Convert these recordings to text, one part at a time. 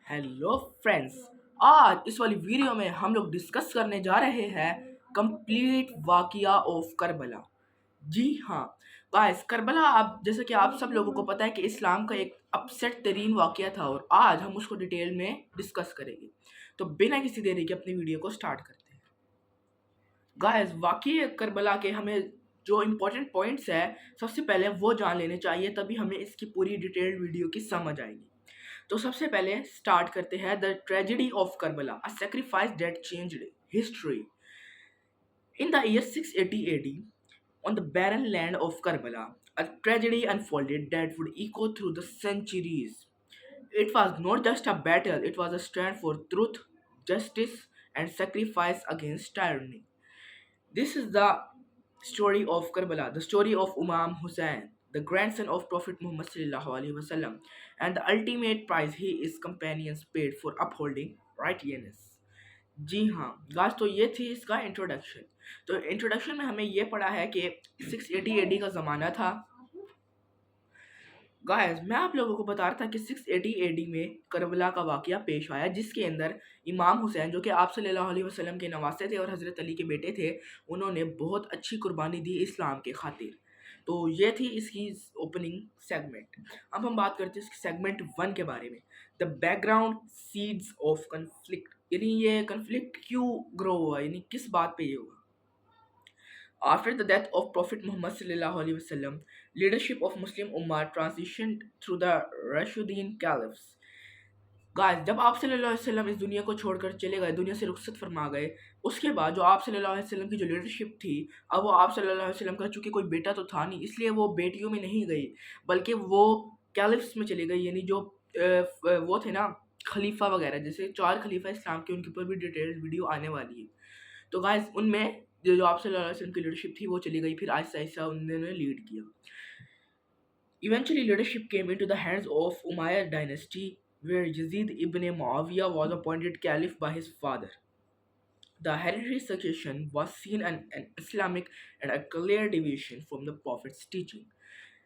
Hello friends. आज इस वाली वीडियो में हम लोग डिस्कस करने जा रहे हैं कंप्लीट वाकिया ऑफ करबला। जी हाँ गाइस, करबला आप जैसे कि आप सब लोगों को पता है कि इस्लाम का एक अपसेट तरीन वाकिया था और आज हम उसको डिटेल में डिस्कस करेंगे। तो बिना किसी देरी के अपनी वीडियो को स्टार्ट करते हैं। गाइस, वाकिया करबला के हमें जो इम्पोर्टेंट पॉइंट्स है सबसे पहले वो जान लेने चाहिए, तभी हमें इसकी पूरी डिटेल्ड वीडियो की समझ आएगी। तो सबसे पहले स्टार्ट करते हैं the tragedy of Karbala, a sacrifice that changed history. In the year 680 AD, on the barren land of Karbala, a tragedy unfolded that would echo through the centuries. It was not just a battle, it was a stand for truth, justice, and sacrifice against tyranny. This is the story of Karbala, the story of Imam Hussain, the grandson of Prophet Muhammad sallallahu alaihi wasallam, and the ultimate price he his companions paid for upholding righteousness. जी हाँ guys, तो ये थी इसका introduction. तो introduction में हमें ये पढ़ा है कि 680 AD का ज़माना था। गाइस, मैं आप लोगों को बता रहा था कि 680 AD में करबला का वाकया पेश आया, जिसके अंदर इमाम हुसैन, जो कि आप सल्लल्लाहु अलैहि वसल्लम के नवासे थे और हज़रत अली के बेटे थे, उन्होंने बहुत अच्छी कुर्बानी दी इस्लाम के खातिर। तो ये थी इसकी ओपनिंग सेगमेंट। अब हम बात करते हैं इसकी सेगमेंट 1 के बारे में, the background seeds of conflict, यानी ये कन्फ्लिक्ट क्यों ग्रो हुआ, यानी किस बात पे ये हुआ। After the death of Prophet Muhammad sallallahu alaihi wasallam, leadership of Muslim Ummah transitioned through the Rashidun Caliphs. Guys, जब आप सल्लल्लाहु अलैहि वसल्लम इस दुनिया को छोड़कर चले गए, दुनिया से रुखसत फरमा गए, उसके बाद जो आप सल्लल्लाहु अलैहि वसल्लम की जो लीडरशिप थी, अब वो आप सल्लल्लाहु अलैहि वसल्लम का चूँकि कोई बेटा तो था नहीं, इसलिए वो बेटियों में नहीं गई, बल्कि वो कैलिफ्स में चली गई, यानी जो वो थे ना खलीफा वगैरह, जैसे 4 खलीफा इस्लाम के, उनके ऊपर भी डिटेल्ड वीडियो आने वाली है। तो गाइस, उनमें जो आप सल्लल्लाहु अलैहि वसल्लम की लीडरशिप थी वो चली गई, फिर आहिस्ता आहिस्ता उन्होंने लीड किया। Eventually leadership came into the hands of Umayyad dynasty, where Yazid ibn Muawiyah was appointed caliph by his father. The hereditary succession was seen an Islamic and a clear deviation from the Prophet's teaching.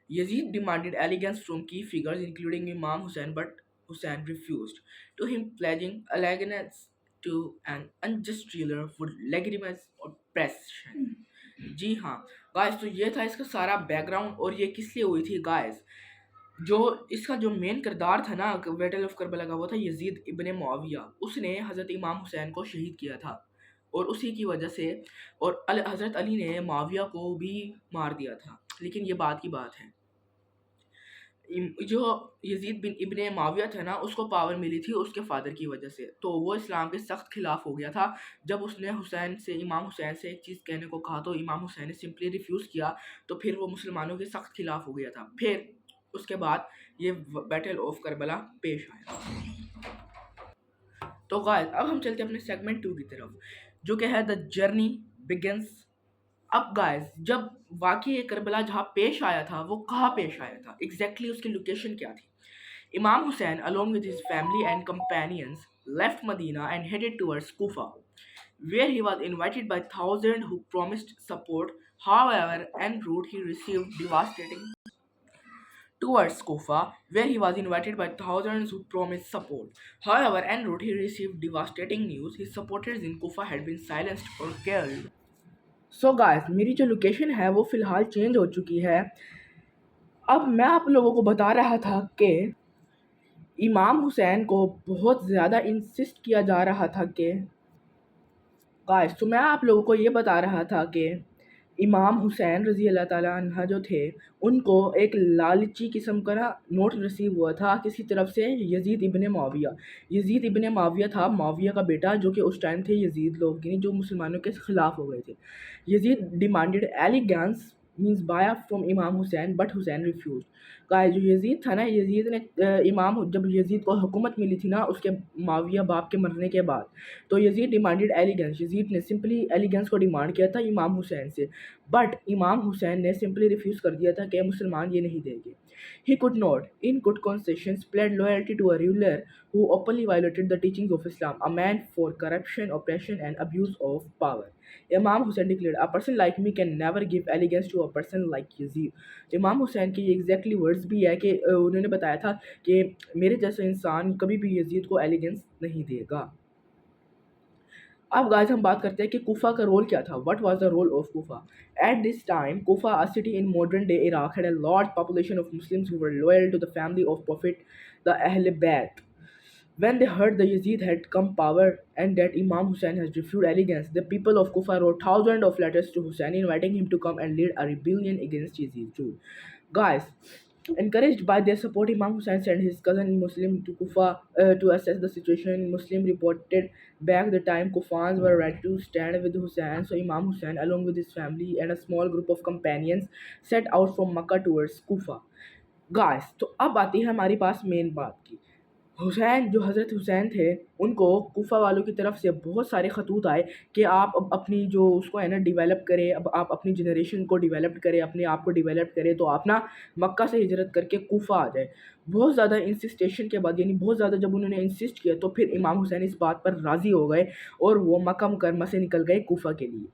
Yazid demanded allegiance from key figures including Imam Hussein, but Hussein refused, to him pledging allegiance to an unjust ruler would legitimize oppression. जी हाँ guys, तो ये था इसका सारा background और ये किस लिए हुई थी गाइस। जो इसका जो मेन किरदार था ना बैटल ऑफ करबला का, वो था यजीद इब्ने मुआविया। उसने हज़रत इमाम हुसैन को शहीद किया था और उसी की वजह से, और हज़रत अली ने मुआविया को भी मार दिया था। लेकिन ये बात की बात है, जो यजीद बिन इब्ने मुआविया था ना, उसको पावर मिली थी उसके फादर की वजह से, तो वो इस्लाम के सख्त खिलाफ हो गया था। जब उसने इमाम हुसैन से एक चीज़ कहने को कहा तो इमाम हुसैन ने सिंपली रिफ्यूज़ किया, तो फिर वो मुसलमानों के सख्त खिलाफ हो गया था। फिर उसके बाद ये बैटल ऑफ करबला पेश आया। तो गाइस, अब हम चलते हैं अपने सेगमेंट 2 की तरफ, जो कि है द जर्नी बिगिंस। अब गाइस, जब वाक़ई करबला जहाँ पेश आया था, वो कहाँ पेश आया था, एग्जैक्टली उसकी लोकेशन क्या थी। Imam Hussein, along with his family and companions, left Medina and headed towards Kufa, where he was invited by thousands who promised support. However, en route he received devastating towards Kufa, where he was invited by thousands who promised support. However, en route he received devastating news. His supporters in Kufa had been silenced or killed. So guys, मेरी जो location है वो फ़िलहाल change हो चुकी है। अब मैं आप लोगों को बता रहा था कि इमाम हुसैन को बहुत ज़्यादा इंसिस्ट किया जा रहा था कि गाइस, तो मैं आप लोगों को ये बता रहा था कि इमाम हुसैन रज़ी अल्लाह ताला अन्हा जो थे, उनको एक लालची किस्म का ना नोट रिसीव हुआ था किसी तरफ से, यजीद इब्ने मुआविया। यजीद इब्ने मुआविया था मुआविया का बेटा, जो कि उस टाइम थे यजीद लोग, यानी जो मुसलमानों के खिलाफ हो गए थे। यजीद डिमांडेड एलिगेंस मीन्स बाया from Imam Hussain, but Hussain refuse. Guys, जो यजीद था ना, यजीद ने जब यजीद को हुकूमत मिली थी ना उसके मुआविया बाप के मरने के बाद, तो यजीद डिमांडेड एलिगेंस। यजीद ने सिंपली एलिगेंस को डिमांड किया था इमाम हुसैन से, बट इमाम हुसैन ने सिंपली रिफ्यूज़ कर दिया था कि मुसलमान ये नहीं देंगे। He could not, in good conscience, pledge loyalty to a ruler who openly violated the teachings of Islam, a man for corruption, oppression, and abuse of power. Imam Hussein declared, "A person like me can never give allegiance to a person like Yazid." इमाम हुसैन के ये exactly words भी है कि उन्होंने बताया था कि मेरे जैसा इंसान कभी भी यजीद को एलिगेंस नहीं देगा। अब गाइस हम बात करते हैं कि कूफा का रोल क्या था। What was the role of Kufa? At this time Kufa, a city in modern day Iraq, had a large population of Muslims who were loyal to the family of Prophet, the Ahl Bayt. When they heard the Yazid had come power and that Imam Hussein has refused allegiance, the people of Kufa wrote thousands of letters to Hussein inviting him to come and lead a rebellion against Yazid's rule. Guys, encouraged by their support, Imam Hussein sent his cousin Muslim to Kufa to assess the situation. Muslim reported back the time Kufans were ready to stand with Hussein, so Imam Hussein, along with his family and a small group of companions, set out from Makkah towards Kufa. Guys तो अब आती है हमारी पास main बात की। हुसैन जो हज़रत हुसैन थे, उनको कूफ़ा वालों की तरफ से बहुत सारे ख़तूत आए कि आप अब अपनी जो उसको है ना डेवलप करें, अब आप अपनी जनरेशन को डेवलप करें, अपने आप को डेवलप करें, तो आप ना मक्का से हिजरत करके कूफ़ा आ जाए। बहुत ज़्यादा इंसिस्टेशन के बाद, यानी बहुत ज़्यादा जब उन्होंने इंसिस्ट किया, तो फिर इमाम हुसैन इस बात पर राज़ी हो गए और वो मक्का मुकरमा से निकल गए कूफ़ा के लिए।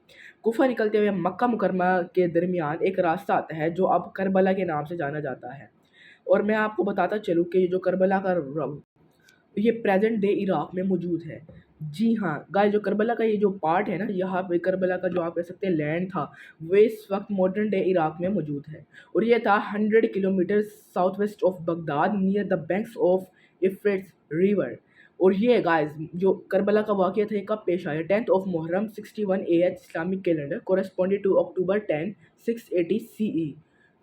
कूफ़ा निकलते हुए मक्का मुकरमा के दरमियान एक रास्ता आता है जो अब करबला के नाम से जाना जाता है। और मैं आपको बताता चलूँ कि ये जो करबला का ये प्रेजेंट डे इराक में मौजूद है। जी हाँ गाइस, जो करबला का ये जो पार्ट है ना, यहाँ पे करबला का जो आप कह सकते हैं लैंड था, वो इस वक्त मॉडर्न डे इराक में मौजूद है। और ये था 100 kilometre south west of Baghdad, near the banks of Euphrates river. और ये गाइस जो करबला का वाक़या था, ये कब पेश आया? 10th of Muharram 61 AH Islamic calendar, corresponded to October 10 680 CE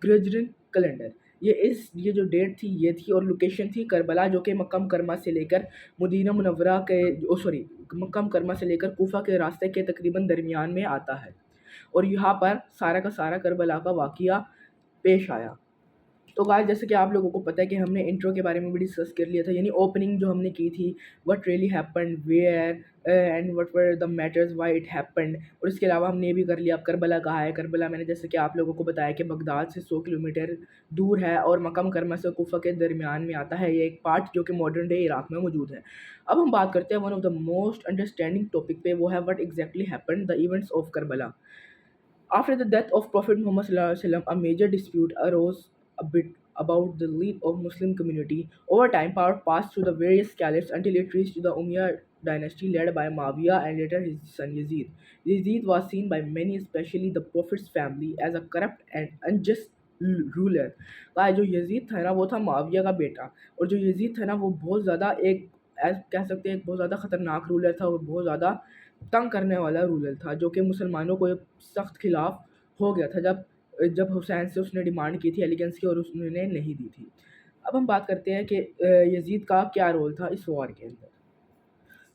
Gregorian calendar. ये जो डेट थी ये थी, और लोकेशन थी करबला, जो कि मक्का मुकरमा से लेकर मदीना मुनव्वरा के सॉरी मक्का मुकरमा से लेकर कूफा के रास्ते के तकरीबन दरमियान में आता है। और यहाँ पर सारा का सारा करबला का वाक़या पेश आया। तो गाइस जैसे कि आप लोगों को पता है कि हमने इंट्रो के बारे में भी डिस्कस कर लिया था, यानी ओपनिंग जो हमने की थी, what really happened, where and what were the matters why it happened. और इसके अलावा हमने ये भी कर लिया अब करबला कहाँ है। करबला मैंने जैसे कि आप लोगों को बताया कि बगदाद से 100 किलोमीटर दूर है और मक्का मुकरमा से कूफा के दरमियान में आता है। ये एक पार्ट जो कि मॉडर्न डे इराक में मौजूद है। अब हम बात करते हैं one of the most understanding topic पे, वो है what exactly happened, the events of Karbala. After the death of Prophet Muhammad SAW, a major dispute arose a bit about the lead of Muslim community. Over time, power passed through the various caliphs until it reached the Umayyad dynasty led by Muawiyah and later his son Yazid. Yazid was seen by many, especially the Prophet's family, as a corrupt and unjust ruler. का जो Yazid था ना, वो था मुआविया का बेटा, और जो यजीद था ना, वो बहुत ज़्यादा एक कह सकते हैं एक बहुत ज़्यादा ख़तरनाक रूलर था और बहुत ज़्यादा तंग करने वाला रूलर था, जो कि मुसलमानों को सख्त खिलाफ हो गया था जब जब हुसैन से उसने डिमांड की थी एलिगेंस की और उसने नहीं दी थी। अब हम बात करते हैं कि यजीद का क्या रोल था इस वॉर के अंदर।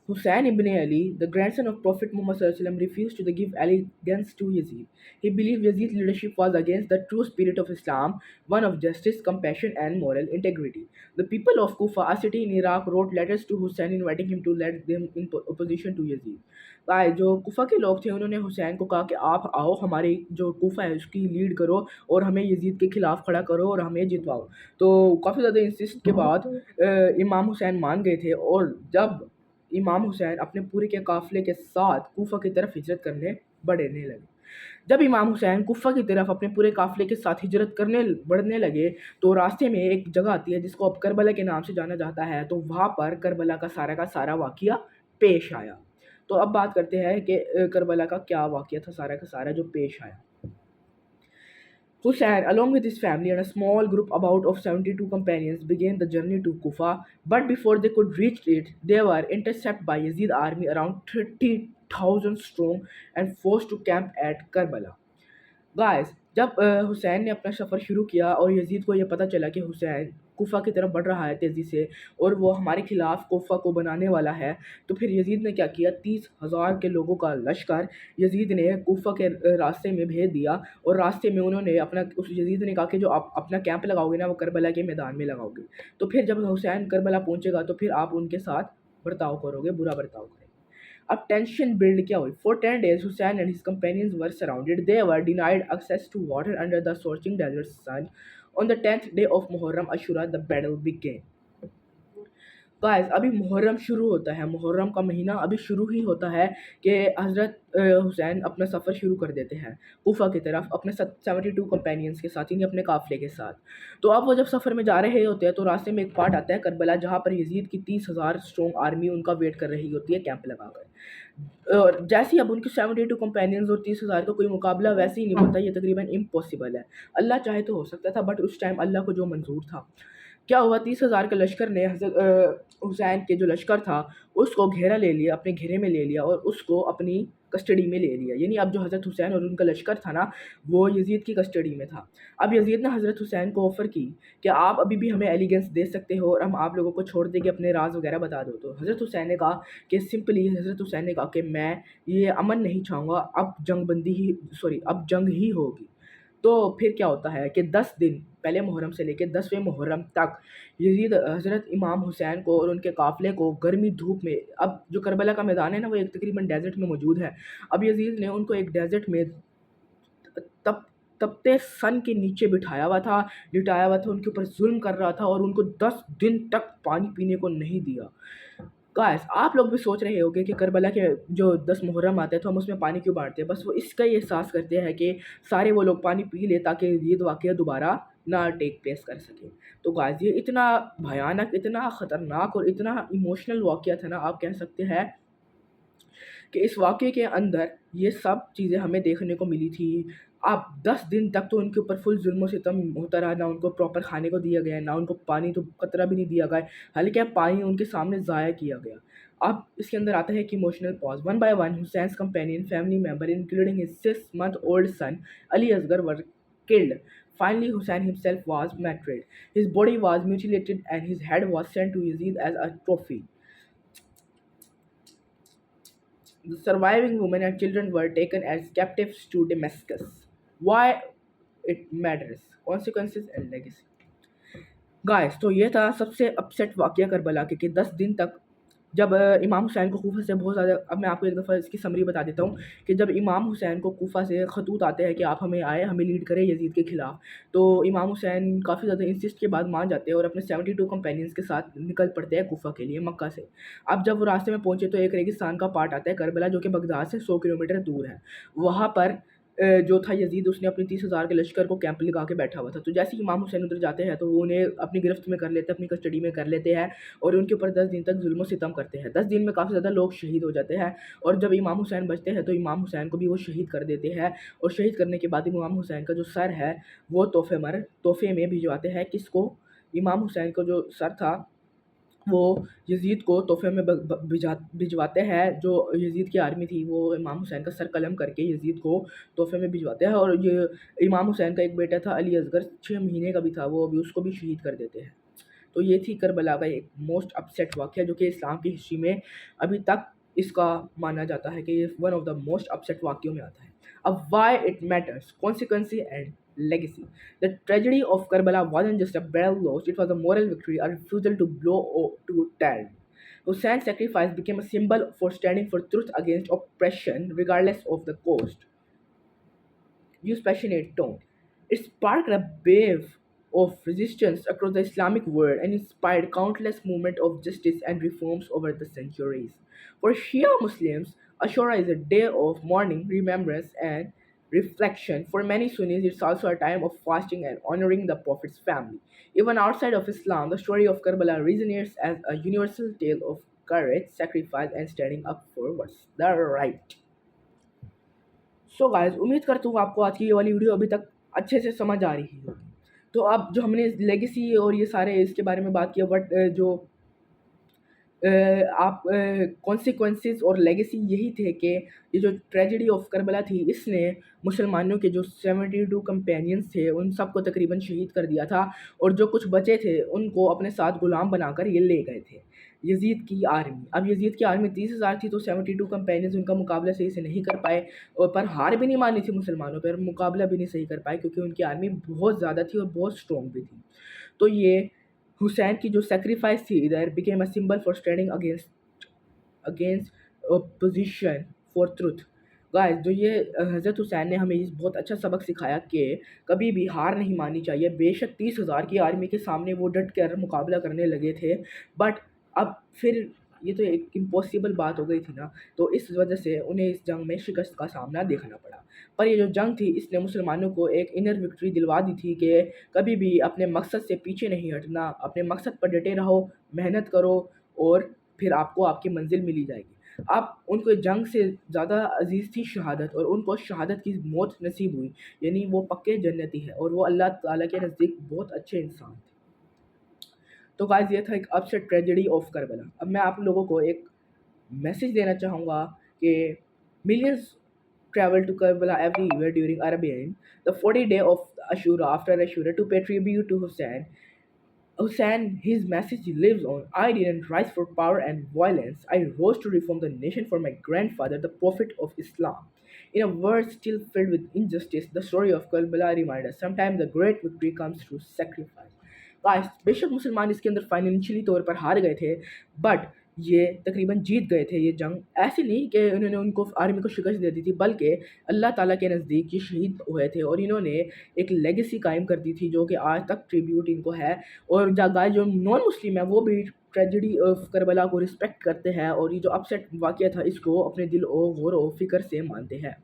Hussein ibn Ali, the grandson of Prophet Muhammad SAW, refused to give allegiance to Yazid. He believed Yazid's leadership was against the true spirit of Islam, one of justice, compassion, and moral integrity. The people of Kufa, a city in Iraq, wrote letters to Hussein inviting him to lead them in opposition to Yazid. Guys जो कुफा के लोग थे, उन्होंने हुसैन को कहा कि आप आओ, हमारी जो कुफा है उसकी लीड करो और हमें यजीद के खिलाफ खड़ा करो और हमें जितवाओ। तो काफ़ी ज़्यादा इंसिस्ट के बाद इमाम हुसैन मान गए थे, और जब इमाम हुसैन अपने पूरे के काफ़िले के साथ कूफा की तरफ हिजरत करने बढ़ने लगे। जब इमाम हुसैन कूफा की तरफ अपने पूरे काफ़िले के साथ हिजरत करने बढ़ने लगे, तो रास्ते में एक जगह आती है जिसको अब करबला के नाम से जाना जाता है। तो वहाँ पर करबला का सारा वाक़या पेश आया। तो अब बात करते हैं कि करबला का क्या वाक़या था सारा का सारा जो पेश आया। Hussein, along with his family and a small group about of 72 companions, began the journey to Kufa. But before they could reach it, they were intercepted by Yazid army around 30,000 strong and forced to camp at Karbala. Guys जब हुसैन ने अपना सफ़र शुरू किया और Yazid को ये पता चला कि हुसैन कूफा की तरफ बढ़ रहा है तेज़ी से और वो हमारे खिलाफ कूफा को बनाने वाला है, तो फिर यजीद ने क्या किया, 30,000 के लोगों का लश्कर यजीद ने कूफा के रास्ते में भेज दिया। और रास्ते में उन्होंने उस यजीद ने कहा कि जो आप अपना कैंप लगाओगे ना, वो करबला के मैदान में लगाओगे। तो फिर जब हुसैन करबला पहुँचेगा तो फिर आप उनके साथ बर्ताव करोगे, बुरा बर्ताव करोगे। अब टेंशन बिल्ड क्या हुई। For 10 days, Hussein and his companions were surrounded. They were denied access to water under the scorching desert sun. On the 10th day of Muharram Ashura, the battle began. Guys अभी मुहर्रम शुरू होता है, मुहर्रम का महीना अभी शुरू ही होता है कि हज़रत हुसैन अपना सफ़र शुरू कर देते हैं कूफा की तरफ अपने 72 कंपेनियंस के साथ, यानी अपने काफ़िले के साथ। तो अब वो जब सफ़र में जा रहे होते हैं तो रास्ते में एक पार्ट आता है करबला, जहाँ पर यजीद की 30,000 स्ट्रॉन्ग आर्मी उनका वेट कर रही होती है कैंप लगाकर। और जैसे ही अब उनके 72 कंपेनियंस और 30,000 का कोई मुकाबला वैसे ही नहीं होता, ये तकरीबन इम्पॉसिबल है। अल्लाह चाहे तो हो सकता था, बट उस टाइम अल्लाह को जो मंजूर था। क्या हुआ, 30,000 के लश्कर ने हज़रत हुसैन के जो लश्कर था उसको घेरा ले लिया, अपने घेरे में ले लिया और उसको अपनी कस्टडी में ले लिया। यानी अब जो हज़रत हुसैन और उनका लश्कर था ना, वो यजीद की कस्टडी में था। अब यजीद ने हज़रत हुसैन को ऑफ़र की कि आप अभी भी हमें एलिगेंस दे सकते हो और हम आप लोगों को छोड़ देंगे, अपने राज वगैरह बता दो। तो हज़रत हुसैन ने कहा कि सिंपली हज़रत हुसैन ने कहा कि मैं ये अमन नहीं चाहूँगा, अब जंग ही होगी। तो फिर क्या होता है कि 10 दिन पहले मुहर्रम से लेकर 10वें मुहर्रम तक यजीद हज़रत इमाम हुसैन को और उनके काफ़िले को गर्मी धूप में, अब जो करबला का मैदान है ना वो एक तकरीबन डेज़र्ट में मौजूद है। अब यजीद ने उनको एक डेज़र्ट में तप तपते सन के नीचे बिठाया हुआ था, लिटाया हुआ था, उनके ऊपर ज़ुल्म कर रहा था और उनको 10 दिन तक पानी पीने को नहीं दिया। गाइस आप लोग भी सोच रहे होंगे कि करबला के जो 10 मुहर्रम आते हैं तो हम उसमें पानी क्यों बाँटते हैं? बस वो इसका ही एहसास करते हैं कि सारे वो लोग पानी पी लें ताकि यज़ीद वाक़या दोबारा ना टेक प्लेस कर सके। तो गाइस ये इतना भयानक, इतना ख़तरनाक और इतना इमोशनल वाक़या था ना, आप कह सकते हैं कि इस वाक़ये के अंदर ये सब चीज़ें हमें देखने को मिली थी। अब 10 दिन तक तो उनके ऊपर फुल ज़ुल्म-ओ-सितम होता रहा, ना उनको प्रॉपर खाने को दिया गया, ना उनको पानी तो कतरा भी नहीं दिया गया, हल्का पानी उनके सामने ज़ाया किया गया। अब इसके अंदर आता है कि emotional pause, one by one Hussain's companion, family member including his 6 month old son Ali Asghar were killed. Finally, Hussein himself was martyred. His body was mutilated and his head was sent to Yazid as a trophy. The surviving women and children were taken as captives to Damascus. Why it matters, consequences and legacy. Guys तो ये था सबसे upset वाक़या Karbala के कि 10 दिन तक जब इमाम हुसैन को कूफा से बहुत ज़्यादा, अब मैं आपको एक दफ़ा इसकी समरी बता देता हूँ कि जब इमाम हुसैन को कूफा से ख़तूत आते हैं कि आप हमें आए, हमें लीड करें यजीद के ख़िलाफ़, तो इमाम हुसैन काफ़ी ज़्यादा इंसिस्ट के बाद मान जाते हैं और अपने 72 कंपेनियंस के साथ निकल पड़ते हैं कूफा के लिए मक्का से। अब जब वो रास्ते में पहुँचे तो एक रेगिस्तान का पार्ट आता है करबला, जो कि बगदाद से 100 किलोमीटर दूर है। वहाँ पर जो था यजीद, उसने अपनी 30,000 के लश्कर को कैंप लगा के बैठा हुआ था। तो जैसे ही इमाम हुसैन उधर जाते हैं तो वो उन्हें अपनी गिरफ्त में कर लेते हैं, अपनी कस्टडी में कर लेते हैं और उनके ऊपर 10 दिन तक ज़ुल्म सितम करते हैं। 10 दिन में काफ़ी ज़्यादा लोग शहीद हो जाते हैं और जब इमाम हुसैन बचते हैं तो इमाम हुसैन को भी वो शहीद कर देते हैं और शहीद करने के बाद इमाम हुसैन का जो सर है वो तोहफ़े में भिजवाते हैं किसको? इमाम हुसैन का जो सर था वो यजीद को तोहफ़े में भिजवाते हैं। जो यजीद की आर्मी थी वो इमाम हुसैन का सर कलम करके यजीद को तोहफ़े में भिजवाते हैं और ये इमाम हुसैन का एक बेटा था अली असगर, 6 महीने का भी था वो, अभी उसको भी शहीद कर देते हैं। तो ये थी करबला का एक मोस्ट अपसेट वाक़या जो कि इस्लाम की हिस्ट्री में अभी तक इसका माना जाता है कि ये one of the most upset वाक़यों में आता है। अब why it matters, consequences and legacy. The tragedy of Karbala wasn't just a battle lost, it was a moral victory, a refusal to to tyranny. Hussein's sacrifice became a symbol for standing for truth against oppression, regardless of the cost. Use passionate tone. It sparked a wave of resistance across the Islamic world and inspired countless movements of justice and reforms over the centuries. For Shia Muslims, Ashura is a day of mourning, remembrance, and reflection. For many Sunnis, it's also a time of fasting and honoring the Prophet's family. Even outside of Islam, the story of Karbala resonates as a universal tale of courage, sacrifice, and standing up for what's the right. So guys उम्मीद करता हूँ आपको आज की ये वाली video अभी तक अच्छे से समझ आ रही होगी। तो अब जो हमने लेगेसी और ये सारे इसके बारे में बात किया, बट जो आप कॉन्सिक्वेंसेस और लेगेसी यही थे कि ये जो ट्रेजेडी ऑफ करबला थी इसने मुसलमानों के जो 72 कंपेनियंस थे उन सबको तकरीबन शहीद कर दिया था और जो कुछ बचे थे उनको अपने साथ गुलाम बनाकर ये ले गए थे यजीद की आर्मी। अब यजीद की आर्मी 30,000 थी तो 72 कंपेनियंस उनका मुकाबला सही से नहीं कर पाए और पर हार भी नहीं मानी थी मुसलमानों पर, मुकाबला भी नहीं सही कर पाए क्योंकि उनकी आर्मी बहुत ज़्यादा थी और बहुत स्ट्रॉन्ग भी थी। तो ये हुसैन की जो सेक्रीफाइस थी इधर became a symbol for standing against against position for truth. Guys जो ये हज़रत हुसैन ने हमें इस बहुत अच्छा सबक सिखाया कि कभी भी हार नहीं माननी चाहिए। बेशक 30,000 की आर्मी के सामने वो डट कर मुकाबला करने लगे थे, बट अब फिर ये तो एक इम्पॉसिबल बात हो गई थी ना, तो इस वजह से उन्हें इस जंग में शिकस्त का सामना देखना पड़ा। पर ये जो जंग थी इसने मुसलमानों को एक इनर विक्ट्री दिलवा दी थी कि कभी भी अपने मकसद से पीछे नहीं हटना, अपने मकसद पर डटे रहो, मेहनत करो और फिर आपको आपकी मंजिल मिली जाएगी। अब उनको जंग से ज़्यादा अजीज़ थी शहादत, और उनको शहादत की मौत नसीब हुई, यानी वो पक्के जन्नती है और वो अल्लाह ताला के नज़दीक बहुत अच्छे इंसान थे। तो गाइस ये था एक अपसेट ट्रेजेडी ऑफ करबला। अब मैं आप लोगों को एक मैसेज देना चाहूँगा कि millions travel to Karbala every year during Arabian, the 40 day of Ashura after Ashura to pay tribute to Hussein. Hussein, his message lives on. I didn't rise for power and violence. I rose to reform the nation for my grandfather, the Prophet of Islam. In a world still filled with injustice, the story of Karbala reminds us sometimes the great victory comes through sacrifice. Guys बेशक मुसलमान इसके अंदर financially तौर पर हार गए थे, but ये तकरीबन जीत गए थे ये जंग। ऐसे नहीं कि उन्होंने उनको आर्मी को शिकस्त दे दी थी, बल्कि अल्लाह ताला के नज़दीक ये शहीद हुए थे और इन्होंने एक लेगेसी कायम कर दी थी जो कि आज तक ट्रिब्यूट इनको है। और गाइस जो नॉन मुस्लिम है वो भी ट्रेजेडी ऑफ करबला को रिस्पेक्ट करते हैं और ये जो अपसेट वाक़या था इसको अपने दिल और गौर और फ़िक्र से मानते हैं।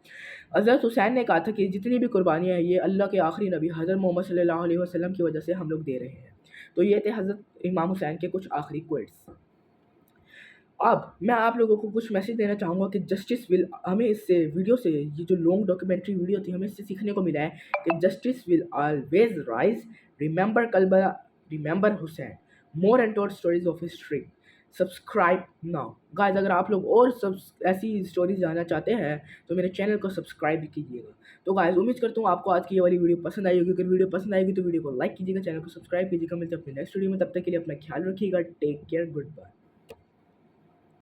हज़रत हुसैन ने कहा था कि जितनी भी कुर्बानियाँ हैं ये अल्लाह के आखिरी नबी हज़रत मोहम्मद सल्लल्लाहु अलैहि वसल्लम की वजह से हम लोग दे रहे हैं। तो ये थे हज़रत इमाम हुसैन के कुछ आखिरी क्वेट्स। अब मैं आप लोगों को कुछ मैसेज देना चाहूँगा कि जस्टिस विल, हमें इससे वीडियो से, ये जो लॉन्ग डॉक्यूमेंट्री वीडियो थी, हमें इससे सीखने को मिला है कि justice will always rise, remember Karbala, remember Hussain, more untold stories of history. Subscribe now guys. अगर आप लोग और सब ऐसी स्टोरीज जानना चाहते हैं तो मेरे चैनल को सब्सक्राइब भी कीजिएगा। तो गाइस उम्मीद करता हूँ आपको आज की ये वाली वीडियो पसंद आई होगी। अगर वीडियो पसंद आएगी तो वीडियो को लाइक कीजिएगा, चैनल को सब्सक्राइब कीजिएगा। मिलते हैं अपने नेक्स्ट वीडियो में, तब तक के लिए अपना ख्याल रखिएगा। Take care, good bye.